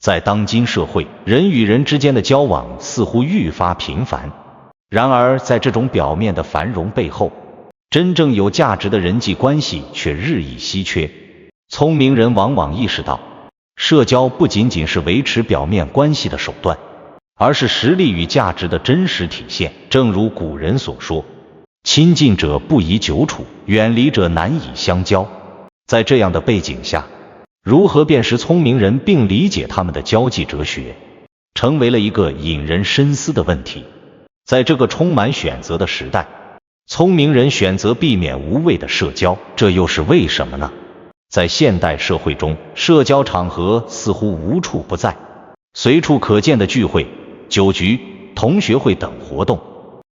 在当今社会，人与人之间的交往似乎愈发频繁，然而在这种表面的繁荣背后，真正有价值的人际关系却日益稀缺。聪明人往往意识到，社交不仅仅是维持表面关系的手段，而是实力与价值的真实体现。正如古人所说，亲近者不宜久处，远离者难以相交。在这样的背景下，如何辨识聪明人并理解他们的交际哲学，成为了一个引人深思的问题。在这个充满选择的时代，聪明人选择避免无谓的社交，这又是为什么呢？在现代社会中，社交场合似乎无处不在，随处可见的聚会、酒局、同学会等活动，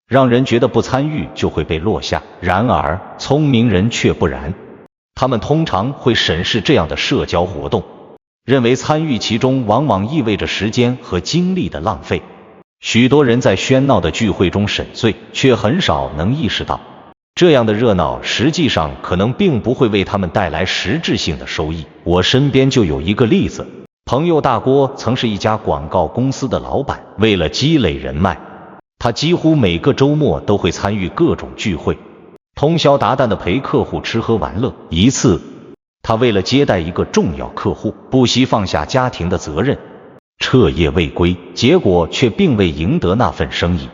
让人觉得不参与就会被落下。然而，聪明人却不然，他们通常会审视这样的社交活动，认为参与其中往往意味着时间和精力的浪费。许多人在喧闹的聚会中沈醉，却很少能意识到，这样的热闹实际上可能并不会为他们带来实质性的收益。我身边就有一个例子，朋友大郭曾是一家广告公司的老板，为了积累人脉，他几乎每个周末都会参与各种聚会，通宵达旦地陪客户吃喝玩乐。一次，他为了接待一个重要客户，不惜放下家庭的责任，彻夜未归，结果却并未赢得那份生意。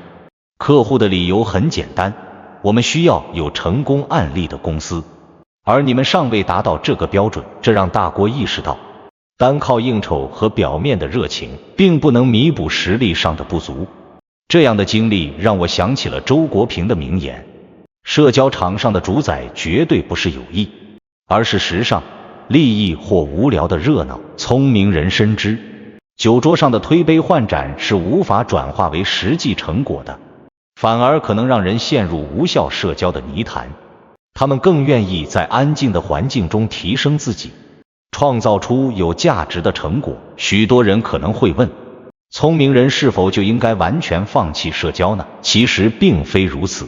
客户的理由很简单，我们需要有成功案例的公司，而你们尚未达到这个标准。这让大郭意识到，单靠应酬和表面的热情，并不能弥补实力上的不足。这样的经历让我想起了周国平的名言，社交场上的主宰绝对不是友谊，而是时尚、利益或无聊的热闹。聪明人深知，酒桌上的推杯换盏是无法转化为实际成果的，反而可能让人陷入无效社交的泥潭。他们更愿意在安静的环境中提升自己，创造出有价值的成果。许多人可能会问，聪明人是否就应该完全放弃社交呢？其实并非如此。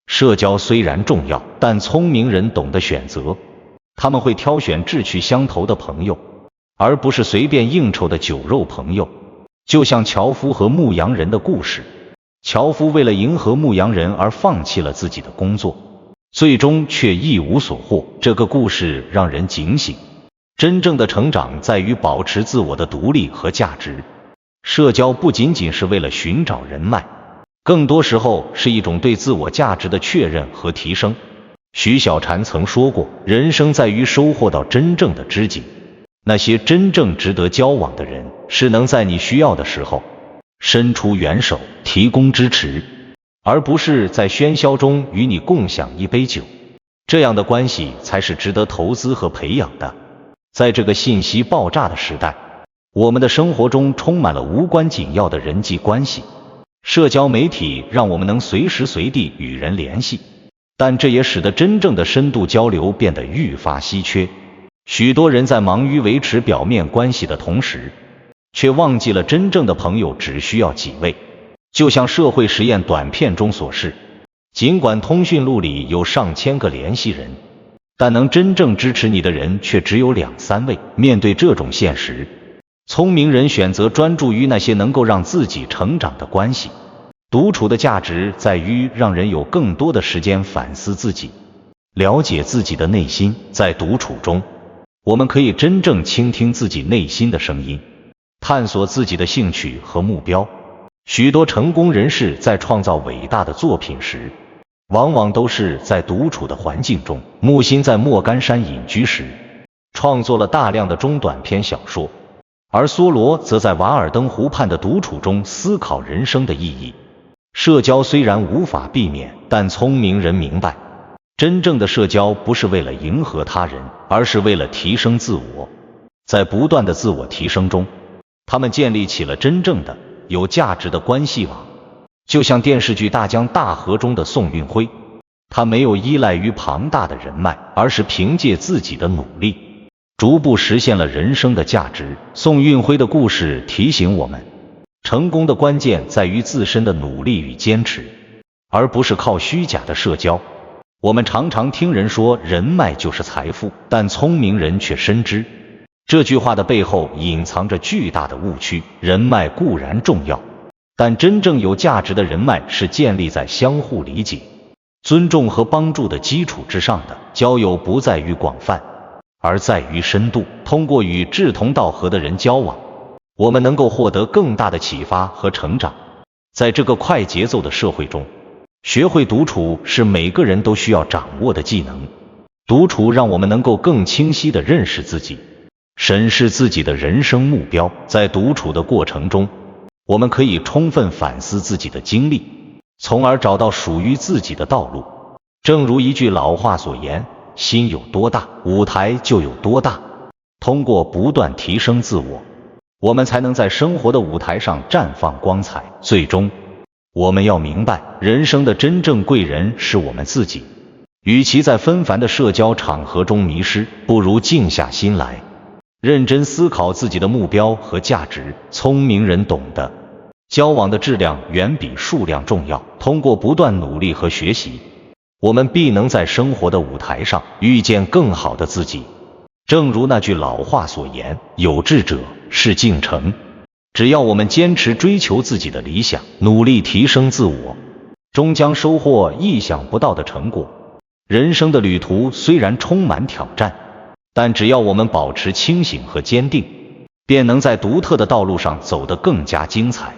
社交虽然重要，但聪明人懂得选择，他们会挑选志趣相投的朋友，而不是随便应酬的酒肉朋友。就像樵夫和牧羊人的故事，樵夫为了迎合牧羊人而放弃了自己的工作，最终却一无所获。这个故事让人警醒，真正的成长在于保持自我的独立和价值。社交不仅仅是为了寻找人脉，更多时候是一种对自我价值的确认和提升。徐小婵曾说过，人生在于收获到真正的知己，那些真正值得交往的人，是能在你需要的时候伸出援手，提供支持，而不是在喧嚣中与你共享一杯酒。这样的关系才是值得投资和培养的。在这个信息爆炸的时代，我们的生活中充满了无关紧要的人际关系。社交媒体让我们能随时随地与人联系，但这也使得真正的深度交流变得愈发稀缺。许多人在忙于维持表面关系的同时，却忘记了真正的朋友只需要几位。就像社会实验短片中所示，尽管通讯录里有上千个联系人，但能真正支持你的人却只有2、3位。面对这种现实，聪明人选择专注于那些能够让自己成长的关系。独处的价值在于让人有更多的时间反思自己，了解自己的内心。在独处中，我们可以真正倾听自己内心的声音，探索自己的兴趣和目标。许多成功人士在创造伟大的作品时，往往都是在独处的环境中。木心在莫干山隐居时，创作了大量的中短篇小说，而梭罗则在瓦尔登湖畔的独处中思考人生的意义。社交虽然无法避免，但聪明人明白，真正的社交不是为了迎合他人，而是为了提升自我。在不断的自我提升中，他们建立起了真正的有价值的关系网。就像电视剧《大江大河》中的宋运辉，他没有依赖于庞大的人脉，而是凭借自己的努力，逐步实现了人生的价值。宋运辉的故事提醒我们，成功的关键在于自身的努力与坚持，而不是靠虚假的社交。我们常常听人说人脉就是财富，但聪明人却深知，这句话的背后隐藏着巨大的误区。人脉固然重要，但真正有价值的人脉是建立在相互理解、尊重和帮助的基础之上的。交友不在于广泛，而在于深度。通过与志同道合的人交往，我们能够获得更大的启发和成长。在这个快节奏的社会中，学会独处是每个人都需要掌握的技能。独处让我们能够更清晰地认识自己，审视自己的人生目标。在独处的过程中，我们可以充分反思自己的经历，从而找到属于自己的道路。正如一句老话所言，心有多大，舞台就有多大。通过不断提升自我，我们才能在生活的舞台上绽放光彩。最终，我们要明白，人生的真正贵人是我们自己。与其在纷繁的社交场合中迷失，不如静下心来，认真思考自己的目标和价值。聪明人懂得，交往的质量远比数量重要。通过不断努力和学习，我们必能在生活的舞台上遇见更好的自己。正如那句老话所言，有志者事竟成。只要我们坚持追求自己的理想，努力提升自我，终将收获意想不到的成果。人生的旅途虽然充满挑战，但只要我们保持清醒和坚定，便能在独特的道路上走得更加精彩。